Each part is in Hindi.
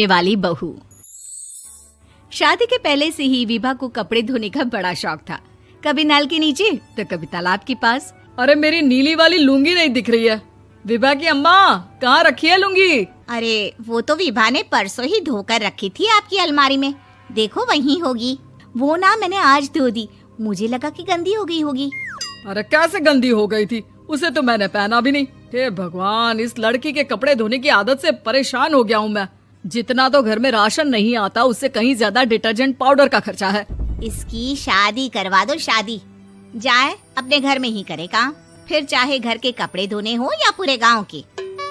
वाली बहू। शादी के पहले से ही विभा को कपड़े धोने का बड़ा शौक था। कभी नल के नीचे तो कभी तालाब के पास। अरे मेरी नीली वाली लुंगी नहीं दिख रही है। विभा की अम्मा, कहाँ रखी है लुंगी? अरे वो तो विभा ने परसों ही धोकर रखी थी आपकी अलमारी में, देखो वहीं होगी। वो ना मैंने आज धो दी, मुझे लगा कि गंदी हो गई होगी। अरे कैसे गंदी हो गई थी? उसे तो मैंने पहना भी नहीं। हे भगवान, इस लड़की के कपड़े धोने की आदत से परेशान हो गया हूँ मैं। जितना तो घर में राशन नहीं आता, उससे कहीं ज्यादा डिटर्जेंट पाउडर का खर्चा है। इसकी शादी करवा दो, शादी जाए अपने घर में ही करे काम, फिर चाहे घर के कपड़े धोने हो या पूरे गांव के।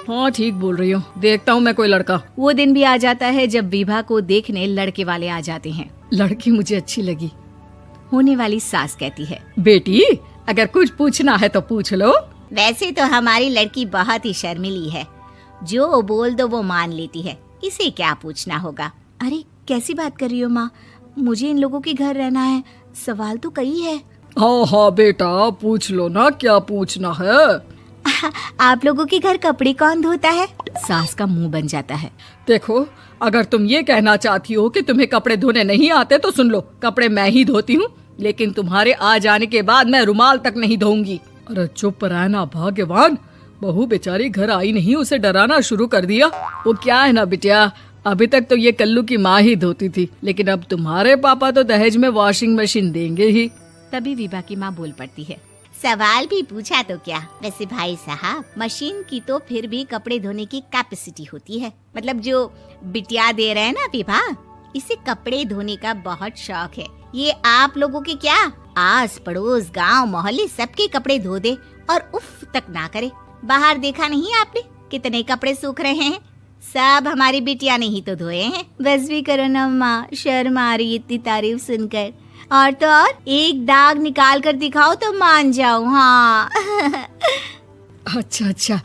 हाँ ठीक बोल रही हो, देखता हूँ मैं कोई लड़का। वो दिन भी आ जाता है जब विभा को देखने लड़के वाले आ जाते हैं। लड़की मुझे अच्छी लगी। होने वाली सास कहती है, बेटी अगर कुछ पूछना है तो पूछ लो। वैसे तो हमारी लड़की बहुत ही शर्मीली है, जो बोल दो वो मान लेती है, इसे क्या पूछना होगा। अरे कैसी बात कर रही हो माँ, मुझे इन लोगों के घर रहना है, सवाल तो कई है। हाँ हाँ बेटा, पूछ लो ना, क्या पूछना है। आप लोगों के घर कपड़े कौन धोता है? सास का मुंह बन जाता है। देखो, अगर तुम ये कहना चाहती हो कि तुम्हें कपड़े धोने नहीं आते तो सुन लो, कपड़े मैं ही धोती हूँ, लेकिन तुम्हारे आ जाने के बाद मैं रुमाल तक नहीं धोऊंगी। अरे चुप रहना भाग्यवान, बहू बेचारी घर आई नहीं, उसे डराना शुरू कर दिया। वो क्या है ना बिटिया, अभी तक तो ये कल्लू की माँ ही धोती थी, लेकिन अब तुम्हारे पापा तो दहेज में वॉशिंग मशीन देंगे ही। तभी विभा की माँ बोल पड़ती है, सवाल भी पूछा तो क्या। वैसे भाई साहब, मशीन की तो फिर भी कपड़े धोने की कैपेसिटी होती है। मतलब जो बिटिया दे रहे हैं ना विभा, इसे कपड़े धोने का बहुत शौक है। ये आप लोगों के क्या, आस पड़ोस गांव मोहल्ले सबके कपड़े धो दे और उफ तक ना करे। बाहर देखा नहीं आपने कितने कपड़े सूख रहे हैं? सब हमारी बिटिया ने ही तो धोए हैं। बस भी करो ना माँ, शर्म आ रही इतनी तारीफ सुनकर। और तो और एक दाग निकाल कर दिखाओ तो मान जाऊं। हाँ अच्छा,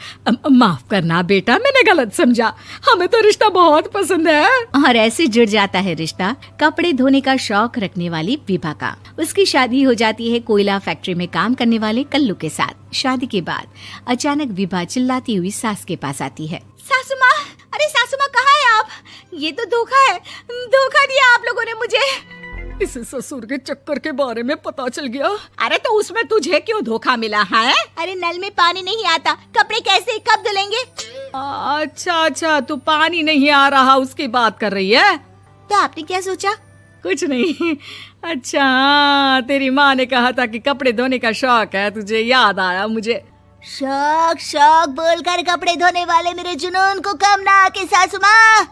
माफ करना बेटा, मैंने गलत समझा। हमें तो रिश्ता बहुत पसंद है। और ऐसे जुड़ जाता है रिश्ता कपड़े धोने का शौक रखने वाली विभा का। उसकी शादी हो जाती है कोयला फैक्ट्री में काम करने वाले कल्लू के साथ। शादी के बाद अचानक विभा चिल्लाती हुई सास के पास आती है। सासू माँ, अरे सासू माँ कहाँ है आप? ये तो धोखा है, धोखा दिया आप लोगों ने मुझे। इसे ससुर के चक्कर के बारे में पता चल गया। अरे तो उसमें तुझे क्यों धोखा मिला है? अरे नल में पानी नहीं आता, कपड़े कैसे कब धुलेंगे? अच्छा, तू पानी नहीं आ रहा उसकी बात कर रही है। तो आपने क्या सोचा? कुछ नहीं। अच्छा, तेरी माँ ने कहा था कि कपड़े धोने का शौक है तुझे, याद आया मुझे। शौक बोलकर कपड़े धोने वाले मेरे जुनून को कम ना आके सासू माँ,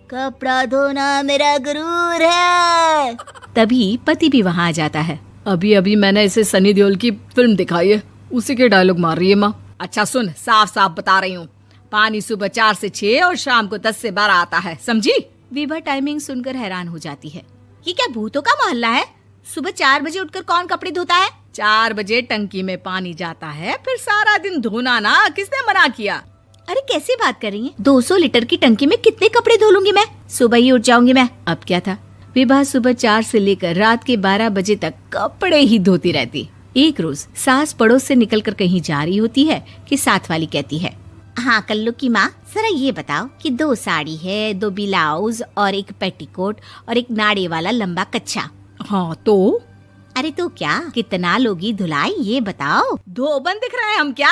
कपड़ा धोना मेरा गुरूर है। तभी पति भी वहाँ आ जाता है। अभी मैंने इसे सनी देओल की फिल्म दिखाई है, उसी के डायलॉग मार रही है माँ। अच्छा सुन, साफ बता रही हूँ, पानी सुबह 4 से 6 और शाम को 10 से 12 आता है, समझी? विभा टाइमिंग सुनकर हैरान हो जाती है। ये क्या भूतों का मोहल्ला है? सुबह 4 बजे उठकर कौन कपड़े धोता है? 4 बजे टंकी में पानी जाता है, फिर सारा दिन धोना ना, किसने मना किया? अरे कैसी बात कर रही हैं? 200 लीटर की टंकी में कितने कपड़े धो लूंगी मैं? सुबह ही उठ जाऊंगी मैं। अब क्या था, विभा सुबह 4 से लेकर रात के 12 बजे तक कपड़े ही धोती रहती। एक रोज सास पड़ोस से निकलकर कहीं जा रही होती है कि साथ वाली कहती है, हाँ कल्लू की माँ, जरा ये बताओ कि 2 साड़ी है, 2 ब्लाउज और एक पेटीकोट और एक नाड़े वाला लंबा कच्छा। हाँ तो? अरे तो क्या, कितना लोगी धुलाई ये बताओ। धोबन दिख रहे हैं हम क्या?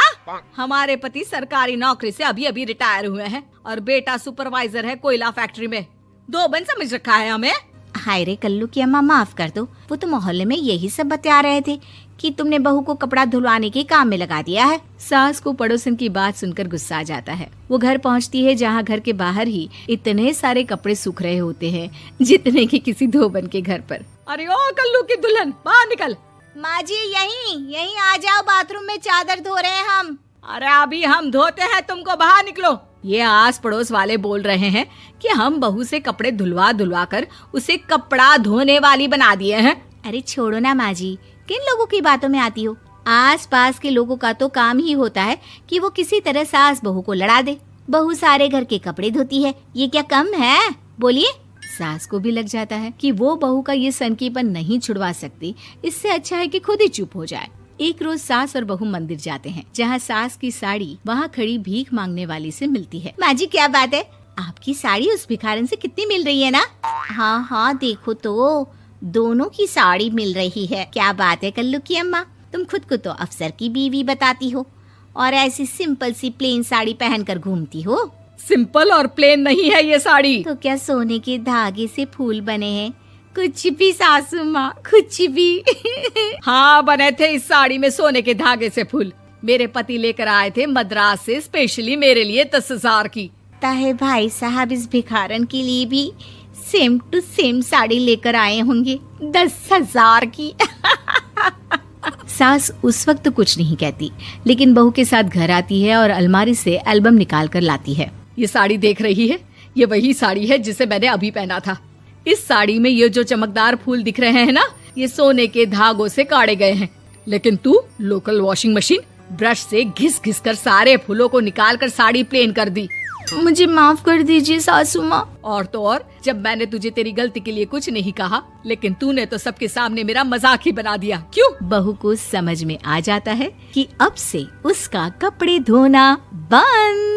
हमारे पति सरकारी नौकरी से अभी रिटायर हुए हैं और बेटा सुपरवाइजर है कोयला फैक्ट्री में। धोबन समझ रखा है हमें। हाय रे कल्लू की अम्मा, माफ कर दो, वो तो मोहल्ले में यही सब बता रहे थे कि तुमने बहू को कपड़ा धुलवाने के काम में लगा दिया है। सास को पड़ोसन की बात सुनकर गुस्सा आ जाता है। वो घर पहुंचती है जहां घर के बाहर ही इतने सारे कपड़े सूख रहे होते हैं जितने कि किसी धोबन के घर पर। अरे ओ कल्लू की दुल्हन, बाहर निकल। माँ जी यहीं आ जाओ, बाथरूम में चादर धो रहे हैं हम। अरे अभी हम धोते हैं, तुमको बाहर निकलो। ये आस पड़ोस वाले बोल रहे हैं कि हम बहू से कपड़े धुलवा कर उसे कपड़ा धोने वाली बना दिए हैं। अरे छोड़ो ना माँ जी, किन लोगों की बातों में आती हो? आस पास के लोगों का तो काम ही होता है कि वो किसी तरह सास बहू को लड़ा दे। बहू सारे घर के कपड़े धोती है, ये क्या कम है? बोलिए। सास को भी लग जाता है कि वो बहू का ये सनकीपन नहीं छुड़वा सकती, इससे अच्छा है कि खुद ही चुप हो जाए। एक रोज सास और बहू मंदिर जाते हैं, जहाँ सास की साड़ी वहाँ खड़ी भीख मांगने वाली से मिलती है। माँ जी क्या बात है, आपकी साड़ी उस भिखारन से कितनी मिल रही है ना? हाँ हाँ देखो तो, दोनों की साड़ी मिल रही है। क्या बात है कल्लू की अम्मा, तुम खुद को तो अफसर की बीवी बताती हो और ऐसी सिंपल सी प्लेन साड़ी पहनकर घूमती हो। सिंपल और प्लेन नहीं है ये साड़ी। तो क्या सोने के धागे से फूल बने हैं? कुछ भी सासू माँ, कुछ भी। हाँ बने थे इस साड़ी में सोने के धागे से फूल। मेरे पति लेकर आए थे मद्रास से स्पेशली मेरे लिए 10,000 की। ताहे भाई साहब इस भिखारन के लिए भी सेम टू सेम साड़ी लेकर आए होंगे 10,000 की। सास उस वक्त तो कुछ नहीं कहती, लेकिन बहू के साथ घर आती है और अलमारी से एल्बम निकाल कर लाती है। ये साड़ी देख रही है, ये वही साड़ी है जिसे मैंने अभी पहना था। इस साड़ी में ये जो चमकदार फूल दिख रहे हैं ना, ये सोने के धागों से काढ़े गए हैं। लेकिन तू लोकल वॉशिंग मशीन ब्रश से घिस घिस कर सारे फूलों को निकाल कर साड़ी प्लेन कर दी। मुझे माफ कर दीजिए सासू माँ। और तो और, जब मैंने तुझे तेरी गलती के लिए कुछ नहीं कहा, लेकिन तूने तो सबके सामने मेरा मजाक ही बना दिया। क्यों? बहू को समझ में आ जाता है कि अब से उसका कपड़े धोना बंद।